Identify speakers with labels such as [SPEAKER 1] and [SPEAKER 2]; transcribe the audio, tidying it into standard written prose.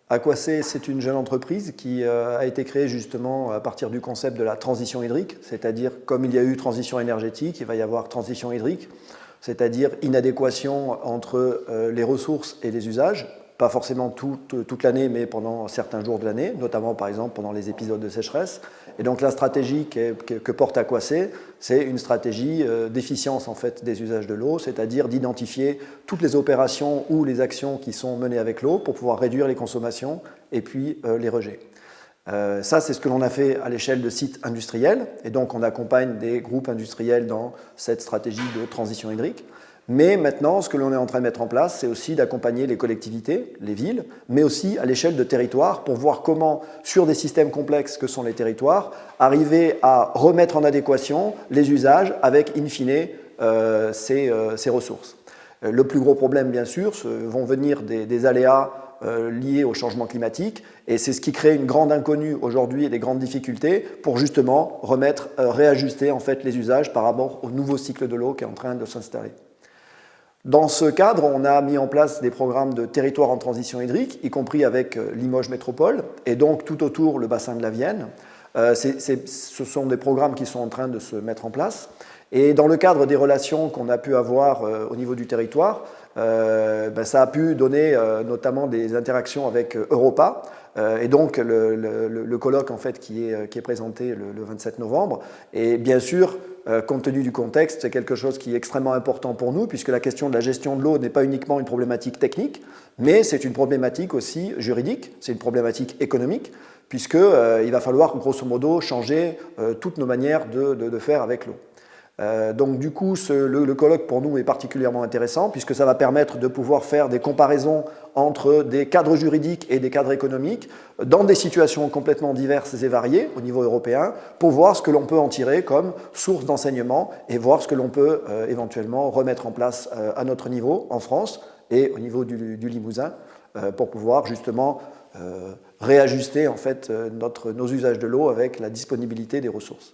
[SPEAKER 1] Aquacé, c'est une jeune entreprise qui a été créée justement à partir du concept de la transition hydrique, c'est-à-dire comme il y a eu transition énergétique, il va y avoir transition hydrique, c'est-à-dire inadéquation entre les ressources et les usages, pas forcément toute l'année, mais pendant certains jours de l'année, notamment par exemple pendant les épisodes de sécheresse. Et donc la stratégie que porte Aquacé, c'est une stratégie d'efficience en fait des usages de l'eau, c'est-à-dire d'identifier toutes les opérations ou les actions qui sont menées avec l'eau pour pouvoir réduire les consommations et puis les rejets. Ça, c'est ce que l'on a fait à l'échelle de sites industriels, et donc on accompagne des groupes industriels dans cette stratégie de transition hydrique. Mais maintenant, ce que l'on est en train de mettre en place, c'est aussi d'accompagner les collectivités, les villes, mais aussi à l'échelle de territoires pour voir comment, sur des systèmes complexes que sont les territoires, arriver à remettre en adéquation les usages avec, in fine, ces ressources. Le plus gros problème, bien sûr, vont venir des aléas liés au changement climatique, et c'est ce qui crée une grande inconnue aujourd'hui et des grandes difficultés pour justement réajuster en fait les usages par rapport au nouveau cycle de l'eau qui est en train de s'installer. Dans ce cadre, on a mis en place des programmes de territoire en transition hydrique, y compris avec Limoges Métropole, et donc tout autour le bassin de la Vienne. Ce sont des programmes qui sont en train de se mettre en place. Et dans le cadre des relations qu'on a pu avoir au niveau du territoire, ça a pu donner notamment des interactions avec Europa. Et donc le colloque en fait, qui est présenté le 27 novembre. Et bien sûr, compte tenu du contexte, c'est quelque chose qui est extrêmement important pour nous, puisque la question de la gestion de l'eau n'est pas uniquement une problématique technique, mais c'est une problématique aussi juridique, c'est une problématique économique, puisqu'il va falloir grosso modo changer toutes nos manières de faire avec l'eau. Donc du coup, le colloque pour nous est particulièrement intéressant puisque ça va permettre de pouvoir faire des comparaisons entre des cadres juridiques et des cadres économiques dans des situations complètement diverses et variées au niveau européen pour voir ce que l'on peut en tirer comme source d'enseignement et voir ce que l'on peut éventuellement remettre en place à notre niveau en France et au niveau du Limousin pour pouvoir justement réajuster en fait nos usages de l'eau avec la disponibilité des ressources.